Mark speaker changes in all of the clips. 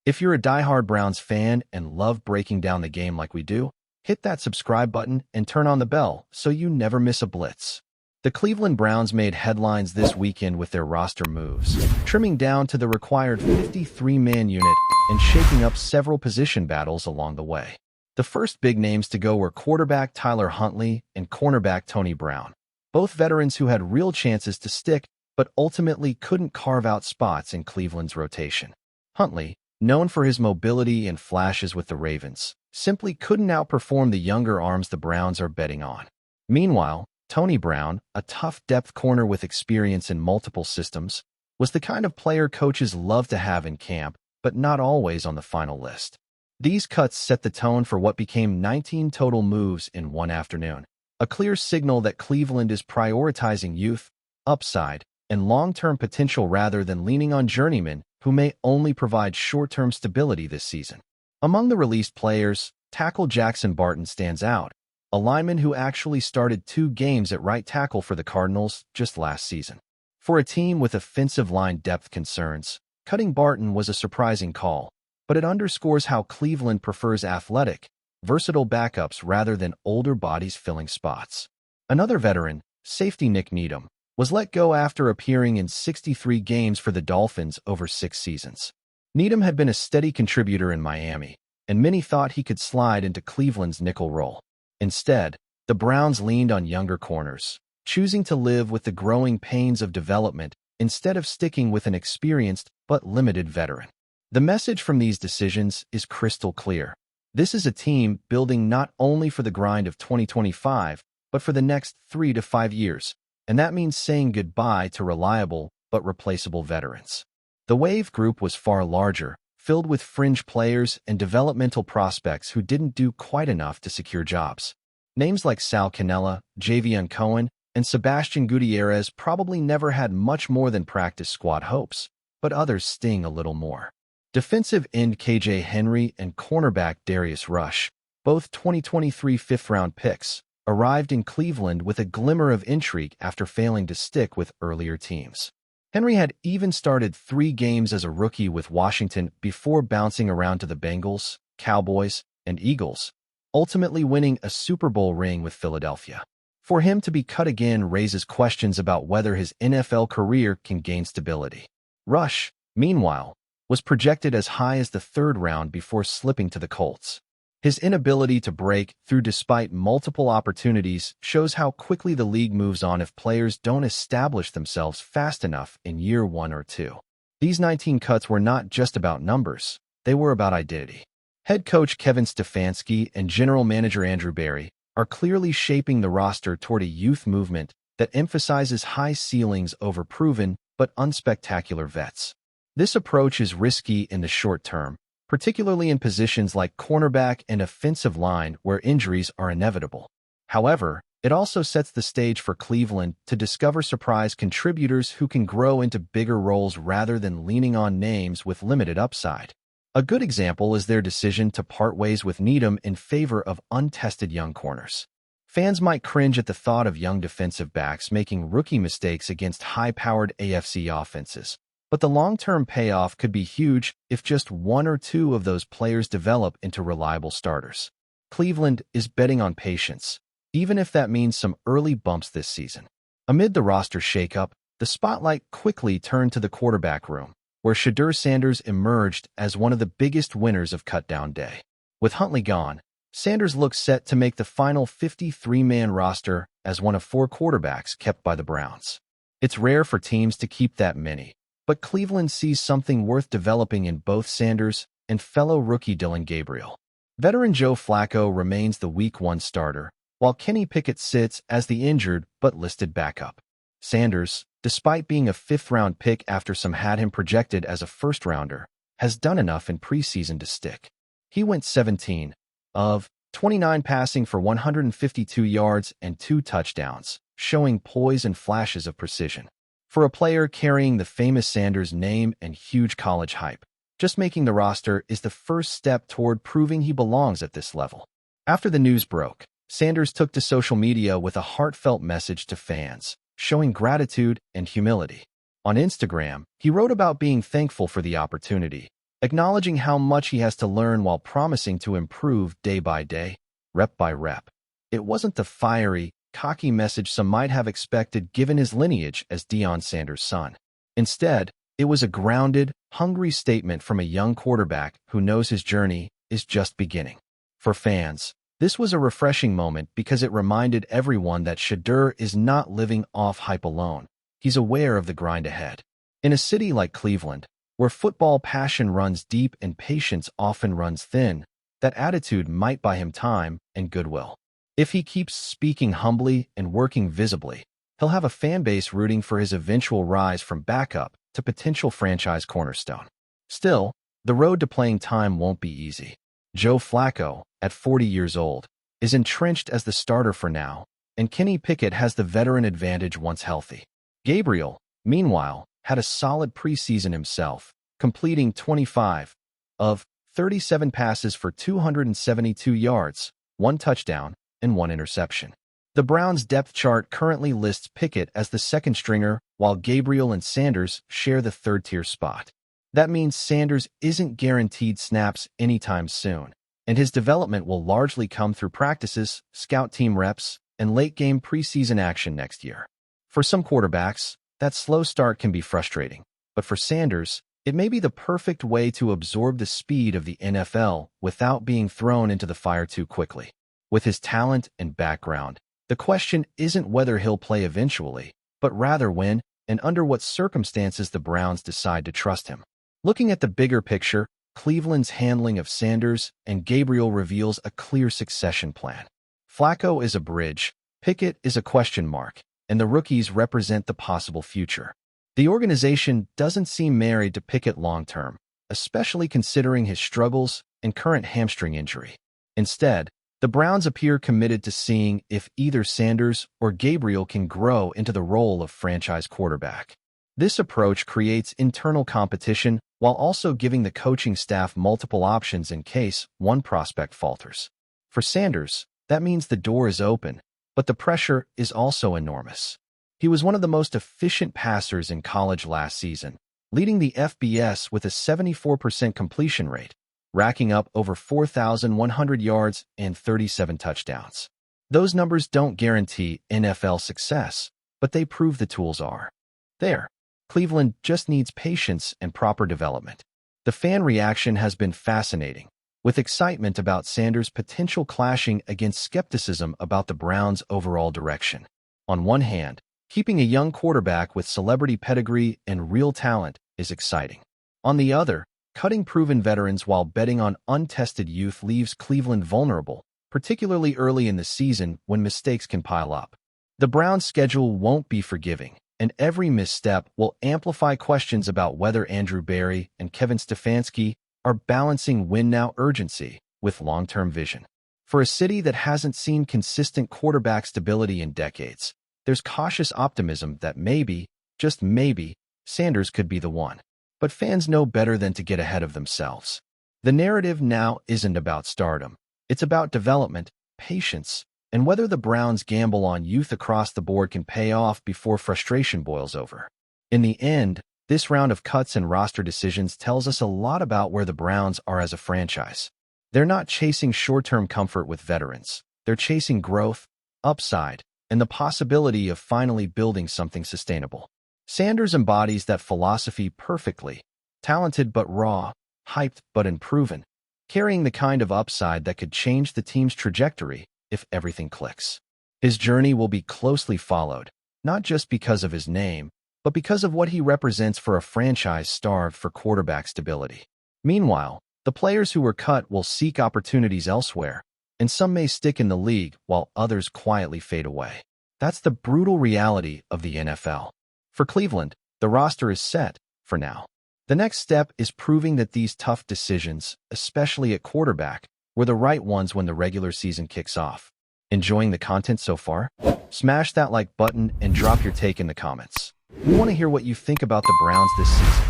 Speaker 1: If you're a diehard Browns fan and love breaking down the game like we do, hit that subscribe button and turn on the bell so you never miss a blitz. The Cleveland Browns made headlines this weekend with their roster moves, trimming down to the required 53-man unit and shaking up several position battles along the way. The first big names to go were quarterback Tyler Huntley and cornerback Tony Brown, both veterans who had real chances to stick but ultimately couldn't carve out spots in Cleveland's rotation. Huntley, known for his mobility and flashes with the Ravens, simply couldn't outperform the younger arms the Browns are betting on. Meanwhile, Tony Brown, a tough depth corner with experience in multiple systems, was the kind of player coaches love to have in camp, but not always on the final list. These cuts set the tone for what became 19 total moves in one afternoon, a clear signal that Cleveland is prioritizing youth, upside, and long-term potential rather than leaning on journeymen who may only provide short-term stability this season. Among the released players, tackle Jackson Barton stands out, a lineman who actually started 2 games at right tackle for the Cardinals just last season. For a team with offensive line depth concerns, cutting Barton was a surprising call, but it underscores how Cleveland prefers athletic, versatile backups rather than older bodies filling spots. Another veteran, safety Nick Needham, was let go after appearing in 63 games for the Dolphins over 6 seasons. Needham had been a steady contributor in Miami, and many thought he could slide into Cleveland's nickel role. Instead, the Browns leaned on younger corners, choosing to live with the growing pains of development instead of sticking with an experienced but limited veteran. The message from these decisions is crystal clear. This is a team building not only for the grind of 2025, but for the next 3 to 5 years. And that means saying goodbye to reliable but replaceable veterans. The wave group was far larger, filled with fringe players and developmental prospects who didn't do quite enough to secure jobs. Names like Sal Cannella, Javion Cohen, and Sebastian Gutierrez probably never had much more than practice squad hopes, but others sting a little more. Defensive end KJ Henry and cornerback Darius Rush, both 2023 fifth-round picks, arrived in Cleveland with a glimmer of intrigue after failing to stick with earlier teams. Henry had even started 3 games as a rookie with Washington before bouncing around to the Bengals, Cowboys, and Eagles, ultimately winning a Super Bowl ring with Philadelphia. For him to be cut again raises questions about whether his NFL career can gain stability. Rush, meanwhile, was projected as high as the 3rd round before slipping to the Colts. His inability to break through despite multiple opportunities shows how quickly the league moves on if players don't establish themselves fast enough in year 1 or 2. These 19 cuts were not just about numbers, they were about identity. Head coach Kevin Stefanski and general manager Andrew Berry are clearly shaping the roster toward a youth movement that emphasizes high ceilings over proven but unspectacular vets. This approach is risky in the short term, particularly in positions like cornerback and offensive line where injuries are inevitable. However, it also sets the stage for Cleveland to discover surprise contributors who can grow into bigger roles rather than leaning on names with limited upside. A good example is their decision to part ways with Needham in favor of untested young corners. Fans might cringe at the thought of young defensive backs making rookie mistakes against high-powered AFC offenses, but the long-term payoff could be huge if just 1 or 2 of those players develop into reliable starters. Cleveland is betting on patience, even if that means some early bumps this season. Amid the roster shakeup, the spotlight quickly turned to the quarterback room, where Shedeur Sanders emerged as one of the biggest winners of cutdown day. With Huntley gone, Sanders looks set to make the final 53-man roster as one of 4 quarterbacks kept by the Browns. It's rare for teams to keep that many, but Cleveland sees something worth developing in both Sanders and fellow rookie Dillon Gabriel. Veteran Joe Flacco remains the Week 1 starter, while Kenny Pickett sits as the injured but listed backup. Sanders, despite being a 5th-round pick after some had him projected as a 1st-rounder, has done enough in preseason to stick. He went 17 of 29 passing for 152 yards and 2 touchdowns, showing poise and flashes of precision. For a player carrying the famous Sanders name and huge college hype, just making the roster is the first step toward proving he belongs at this level. After the news broke, Sanders took to social media with a heartfelt message to fans, showing gratitude and humility. On Instagram, he wrote about being thankful for the opportunity, acknowledging how much he has to learn while promising to improve day by day, rep by rep. It wasn't the fiery, cocky message some might have expected given his lineage as Deion Sanders' son. Instead, it was a grounded, hungry statement from a young quarterback who knows his journey is just beginning. For fans, this was a refreshing moment because it reminded everyone that Shedeur is not living off hype alone. He's aware of the grind ahead. In a city like Cleveland, where football passion runs deep and patience often runs thin, that attitude might buy him time and goodwill. If he keeps speaking humbly and working visibly, he'll have a fan base rooting for his eventual rise from backup to potential franchise cornerstone. Still, the road to playing time won't be easy. Joe Flacco, at 40 years old, is entrenched as the starter for now, and Kenny Pickett has the veteran advantage once healthy. Gabriel, meanwhile, had a solid preseason himself, completing 25 of 37 passes for 272 yards, 1 touchdown, and 1 interception. The Browns' depth chart currently lists Pickett as the second stringer, while Gabriel and Sanders share the third-tier spot. That means Sanders isn't guaranteed snaps anytime soon, and his development will largely come through practices, scout team reps, and late-game preseason action next year. For some quarterbacks, that slow start can be frustrating, but for Sanders, it may be the perfect way to absorb the speed of the NFL without being thrown into the fire too quickly. With his talent and background, the question isn't whether he'll play eventually, but rather when and under what circumstances the Browns decide to trust him. Looking at the bigger picture, Cleveland's handling of Sanders and Gabriel reveals a clear succession plan. Flacco is a bridge, Pickett is a question mark, and the rookies represent the possible future. The organization doesn't seem married to Pickett long-term, especially considering his struggles and current hamstring injury. Instead, the Browns appear committed to seeing if either Sanders or Gabriel can grow into the role of franchise quarterback. This approach creates internal competition while also giving the coaching staff multiple options in case one prospect falters. For Sanders, that means the door is open, but the pressure is also enormous. He was one of the most efficient passers in college last season, leading the FBS with a 74% completion rate, racking up over 4,100 yards and 37 touchdowns. Those numbers don't guarantee NFL success, but they prove the tools are there. Cleveland just needs patience and proper development. The fan reaction has been fascinating, with excitement about Sanders' potential clashing against skepticism about the Browns' overall direction. On one hand, keeping a young quarterback with celebrity pedigree and real talent is exciting. On the other, cutting proven veterans while betting on untested youth leaves Cleveland vulnerable, particularly early in the season when mistakes can pile up. The Browns' schedule won't be forgiving, and every misstep will amplify questions about whether Andrew Berry and Kevin Stefanski are balancing win-now urgency with long-term vision. For a city that hasn't seen consistent quarterback stability in decades, there's cautious optimism that maybe, just maybe, Sanders could be the one. But fans know better than to get ahead of themselves. The narrative now isn't about stardom. It's about development, patience, and whether the Browns' gamble on youth across the board can pay off before frustration boils over. In the end, this round of cuts and roster decisions tells us a lot about where the Browns are as a franchise. They're not chasing short-term comfort with veterans. They're chasing growth, upside, and the possibility of finally building something sustainable. Sanders embodies that philosophy perfectly, talented but raw, hyped but unproven, carrying the kind of upside that could change the team's trajectory if everything clicks. His journey will be closely followed, not just because of his name, but because of what he represents for a franchise starved for quarterback stability. Meanwhile, the players who were cut will seek opportunities elsewhere, and some may stick in the league while others quietly fade away. That's the brutal reality of the NFL. For Cleveland, the roster is set, for now. The next step is proving that these tough decisions, especially at quarterback, were the right ones when the regular season kicks off. Enjoying the content so far? Smash that like button and drop your take in the comments. We want to hear what you think about the Browns this season.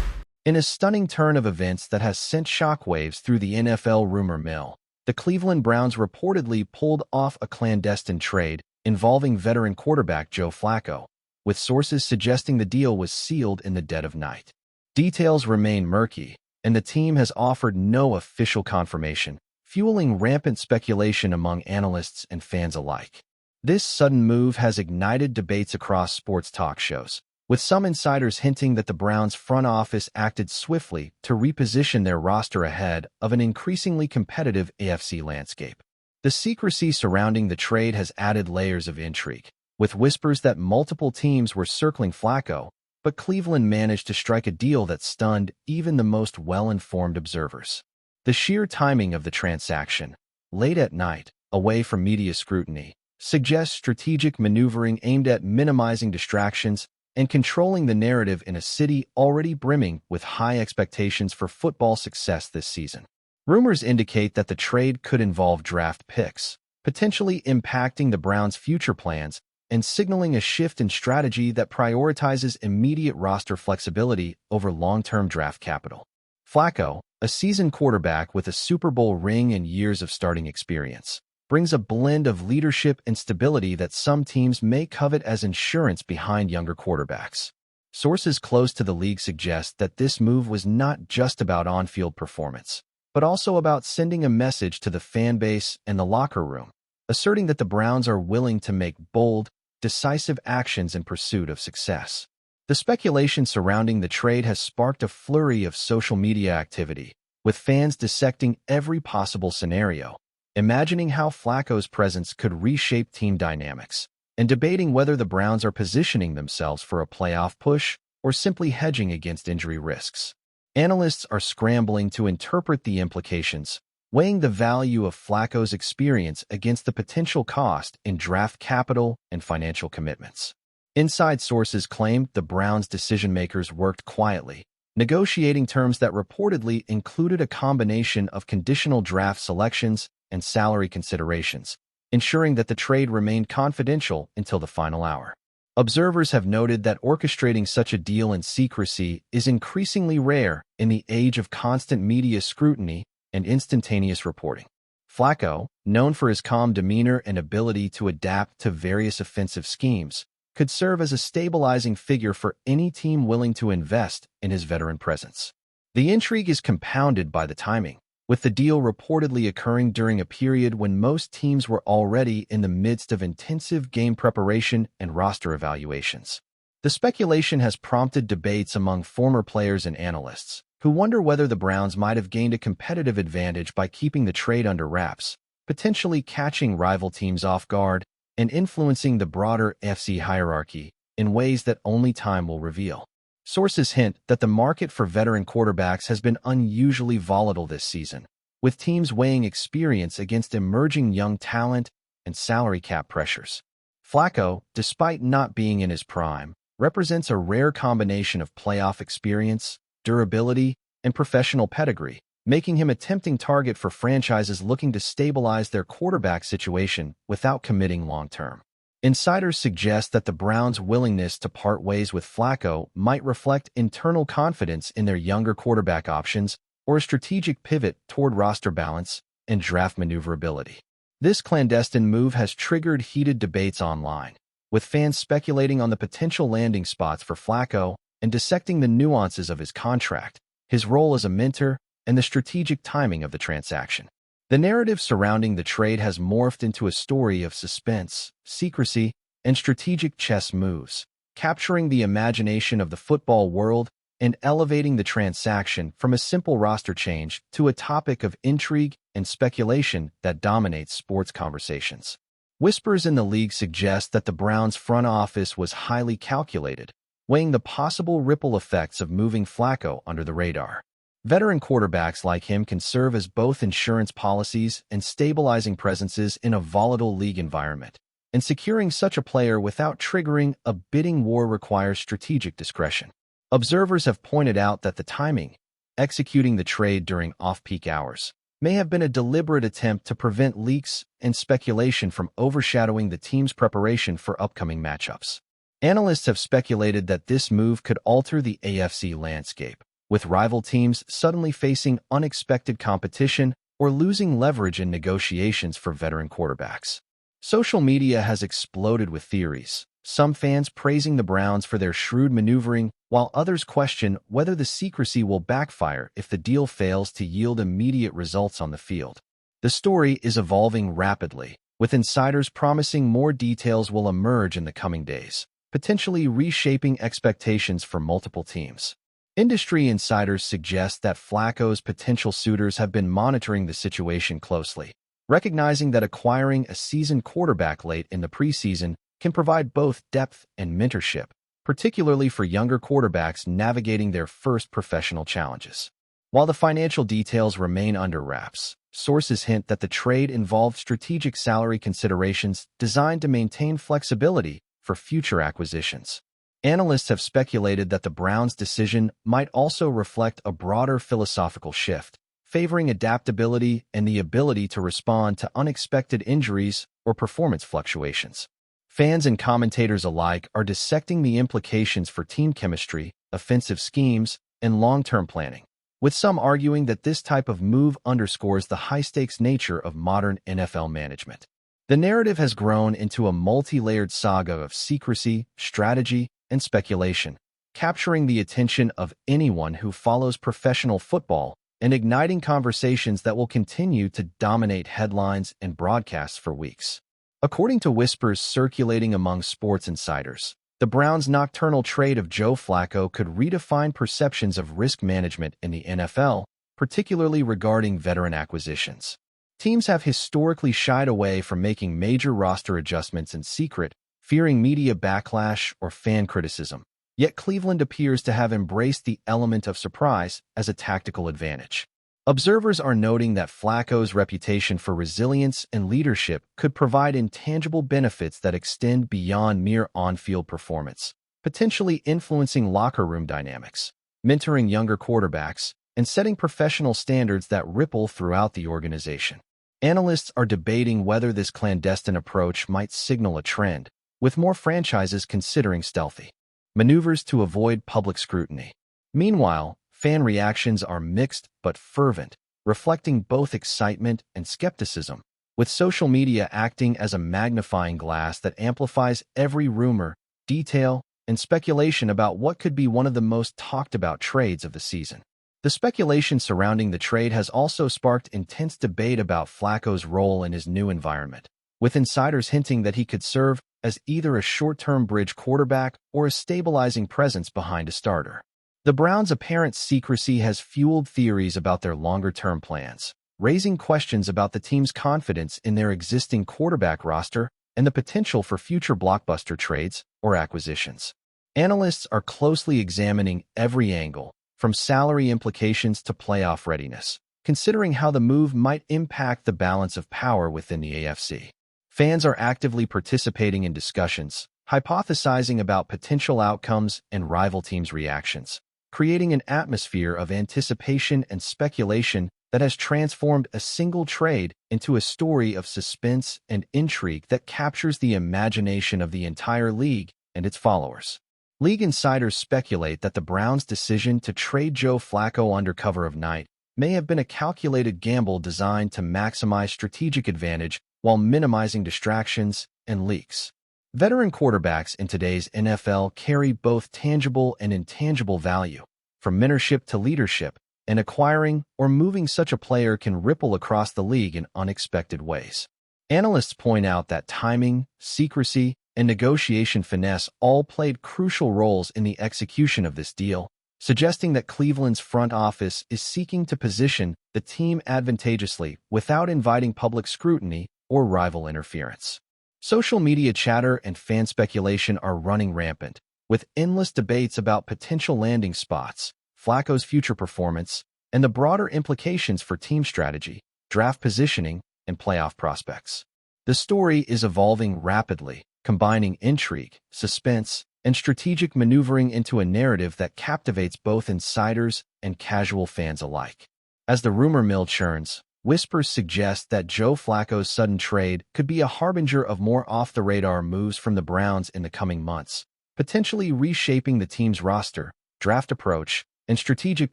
Speaker 1: In a stunning turn of events that has sent shockwaves through the NFL rumor mill, the Cleveland Browns reportedly pulled off a clandestine trade involving veteran quarterback Joe Flacco, with sources suggesting the deal was sealed in the dead of night. Details remain murky, and the team has offered no official confirmation, fueling rampant speculation among analysts and fans alike. This sudden move has ignited debates across sports talk shows, with some insiders hinting that the Browns' front office acted swiftly to reposition their roster ahead of an increasingly competitive AFC landscape. The secrecy surrounding the trade has added layers of intrigue, with whispers that multiple teams were circling Flacco, but Cleveland managed to strike a deal that stunned even the most well-informed observers. The sheer timing of the transaction, late at night, away from media scrutiny, suggests strategic maneuvering aimed at minimizing distractions and controlling the narrative in a city already brimming with high expectations for football success this season. Rumors indicate that the trade could involve draft picks, potentially impacting the Browns' future plans and signaling a shift in strategy that prioritizes immediate roster flexibility over long-term draft capital. Flacco, a seasoned quarterback with a Super Bowl ring and years of starting experience, brings a blend of leadership and stability that some teams may covet as insurance behind younger quarterbacks. Sources close to the league suggest that this move was not just about on-field performance, but also about sending a message to the fan base and the locker room, asserting that the Browns are willing to make bold, decisive actions in pursuit of success. The speculation surrounding the trade has sparked a flurry of social media activity, with fans dissecting every possible scenario, imagining how Flacco's presence could reshape team dynamics, and debating whether the Browns are positioning themselves for a playoff push or simply hedging against injury risks. Analysts are scrambling to interpret the implications, weighing the value of Flacco's experience against the potential cost in draft capital and financial commitments. Inside sources claim the Browns' decision-makers worked quietly, negotiating terms that reportedly included a combination of conditional draft selections and salary considerations, ensuring that the trade remained confidential until the final hour. Observers have noted that orchestrating such a deal in secrecy is increasingly rare in the age of constant media scrutiny and instantaneous reporting. Flacco, known for his calm demeanor and ability to adapt to various offensive schemes, could serve as a stabilizing figure for any team willing to invest in his veteran presence. The intrigue is compounded by the timing, with the deal reportedly occurring during a period when most teams were already in the midst of intensive game preparation and roster evaluations. The speculation has prompted debates among former players and analysts, who wonder whether the Browns might have gained a competitive advantage by keeping the trade under wraps, potentially catching rival teams off guard and influencing the broader AFC hierarchy in ways that only time will reveal. Sources hint that the market for veteran quarterbacks has been unusually volatile this season, with teams weighing experience against emerging young talent and salary cap pressures. Flacco, despite not being in his prime, represents a rare combination of playoff experience, durability, and professional pedigree, making him a tempting target for franchises looking to stabilize their quarterback situation without committing long-term. Insiders suggest that the Browns' willingness to part ways with Flacco might reflect internal confidence in their younger quarterback options or a strategic pivot toward roster balance and draft maneuverability. This clandestine move has triggered heated debates online, with fans speculating on the potential landing spots for Flacco and dissecting the nuances of his contract, his role as a mentor, and the strategic timing of the transaction. The narrative surrounding the trade has morphed into a story of suspense, secrecy, and strategic chess moves, capturing the imagination of the football world and elevating the transaction from a simple roster change to a topic of intrigue and speculation that dominates sports conversations. Whispers in the league suggest that the Browns' front office was highly calculated, weighing the possible ripple effects of moving Flacco under the radar. Veteran quarterbacks like him can serve as both insurance policies and stabilizing presences in a volatile league environment, and securing such a player without triggering a bidding war requires strategic discretion. Observers have pointed out that the timing, executing the trade during off-peak hours, may have been a deliberate attempt to prevent leaks and speculation from overshadowing the team's preparation for upcoming matchups. Analysts have speculated that this move could alter the AFC landscape, with rival teams suddenly facing unexpected competition or losing leverage in negotiations for veteran quarterbacks. Social media has exploded with theories, some fans praising the Browns for their shrewd maneuvering, while others question whether the secrecy will backfire if the deal fails to yield immediate results on the field. The story is evolving rapidly, with insiders promising more details will emerge in the coming days, potentially reshaping expectations for multiple teams. Industry insiders suggest that Flacco's potential suitors have been monitoring the situation closely, recognizing that acquiring a seasoned quarterback late in the preseason can provide both depth and mentorship, particularly for younger quarterbacks navigating their first professional challenges. While the financial details remain under wraps, sources hint that the trade involved strategic salary considerations designed to maintain flexibility for future acquisitions. Analysts have speculated that the Browns' decision might also reflect a broader philosophical shift, favoring adaptability and the ability to respond to unexpected injuries or performance fluctuations. Fans and commentators alike are dissecting the implications for team chemistry, offensive schemes, and long-term planning, with some arguing that this type of move underscores the high-stakes nature of modern NFL management. The narrative has grown into a multi-layered saga of secrecy, strategy, and speculation, capturing the attention of anyone who follows professional football and igniting conversations that will continue to dominate headlines and broadcasts for weeks. According to whispers circulating among sports insiders, the Browns' nocturnal trade of Joe Flacco could redefine perceptions of risk management in the NFL, particularly regarding veteran acquisitions. Teams have historically shied away from making major roster adjustments in secret, fearing media backlash or fan criticism. Yet Cleveland appears to have embraced the element of surprise as a tactical advantage. Observers are noting that Flacco's reputation for resilience and leadership could provide intangible benefits that extend beyond mere on-field performance, potentially influencing locker room dynamics, mentoring younger quarterbacks, and setting professional standards that ripple throughout the organization. Analysts are debating whether this clandestine approach might signal a trend, with more franchises considering stealthy maneuvers to avoid public scrutiny. Meanwhile, fan reactions are mixed but fervent, reflecting both excitement and skepticism, with social media acting as a magnifying glass that amplifies every rumor, detail, and speculation about what could be one of the most talked-about trades of the season. The speculation surrounding the trade has also sparked intense debate about Flacco's role in his new environment, with insiders hinting that he could serve as either a short-term bridge quarterback or a stabilizing presence behind a starter. The Browns' apparent secrecy has fueled theories about their longer-term plans, raising questions about the team's confidence in their existing quarterback roster and the potential for future blockbuster trades or acquisitions. Analysts are closely examining every angle, from salary implications to playoff readiness, considering how the move might impact the balance of power within the AFC. Fans are actively participating in discussions, hypothesizing about potential outcomes and rival teams' reactions, creating an atmosphere of anticipation and speculation that has transformed a single trade into a story of suspense and intrigue that captures the imagination of the entire league and its followers. League insiders speculate that the Browns' decision to trade Joe Flacco under cover of night may have been a calculated gamble designed to maximize strategic advantage while minimizing distractions and leaks. Veteran quarterbacks in today's NFL carry both tangible and intangible value, from mentorship to leadership, and acquiring or moving such a player can ripple across the league in unexpected ways. Analysts point out that timing, secrecy, and negotiation finesse all played crucial roles in the execution of this deal, suggesting that Cleveland's front office is seeking to position the team advantageously without inviting public scrutiny or rival interference. Social media chatter and fan speculation are running rampant, with endless debates about potential landing spots, Flacco's future performance, and the broader implications for team strategy, draft positioning, and playoff prospects. The story is evolving rapidly, combining intrigue, suspense, and strategic maneuvering into a narrative that captivates both insiders and casual fans alike. As the rumor mill churns, whispers suggest that Joe Flacco's sudden trade could be a harbinger of more off-the-radar moves from the Browns in the coming months, potentially reshaping the team's roster, draft approach, and strategic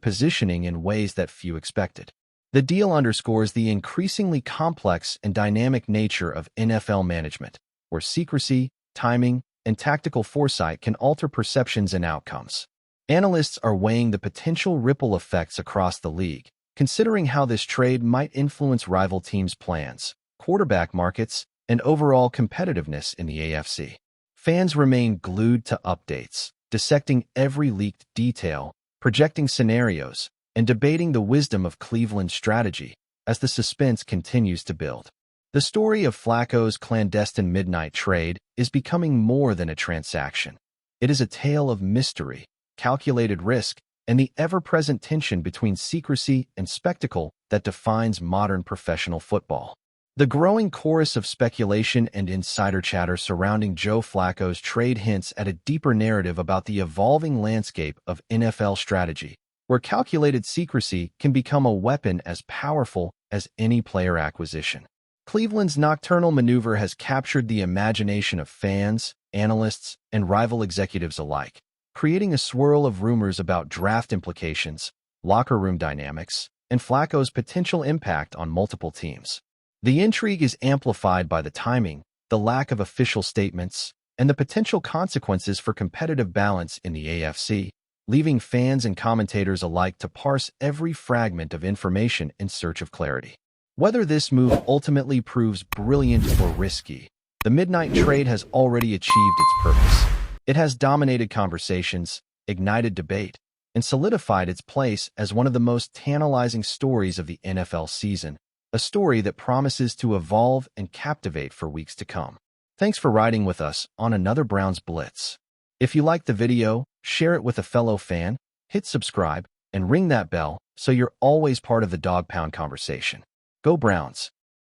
Speaker 1: positioning in ways that few expected. The deal underscores the increasingly complex and dynamic nature of NFL management, where secrecy, timing, and tactical foresight can alter perceptions and outcomes. Analysts are weighing the potential ripple effects across the league, considering how this trade might influence rival teams' plans, quarterback markets, and overall competitiveness in the AFC. Fans remain glued to updates, dissecting every leaked detail, projecting scenarios, and debating the wisdom of Cleveland's strategy as the suspense continues to build. The story of Flacco's clandestine midnight trade is becoming more than a transaction. It is a tale of mystery, calculated risk, and the ever-present tension between secrecy and spectacle that defines modern professional football. The growing chorus of speculation and insider chatter surrounding Joe Flacco's trade hints at a deeper narrative about the evolving landscape of NFL strategy, where calculated secrecy can become a weapon as powerful as any player acquisition. Cleveland's nocturnal maneuver has captured the imagination of fans, analysts, and rival executives alike, creating a swirl of rumors about draft implications, locker room dynamics, and Flacco's potential impact on multiple teams. The intrigue is amplified by the timing, the lack of official statements, and the potential consequences for competitive balance in the AFC, leaving fans and commentators alike to parse every fragment of information in search of clarity. Whether this move ultimately proves brilliant or risky, the midnight trade has already achieved its purpose. It has dominated conversations, ignited debate, and solidified its place as one of the most tantalizing stories of the NFL season, a story that promises to evolve and captivate for weeks to come. Thanks for riding with us on another Browns Blitz. If you liked the video, share it with a fellow fan, hit subscribe, and ring that bell so you're always part of the Dawg Pound conversation. Go Browns!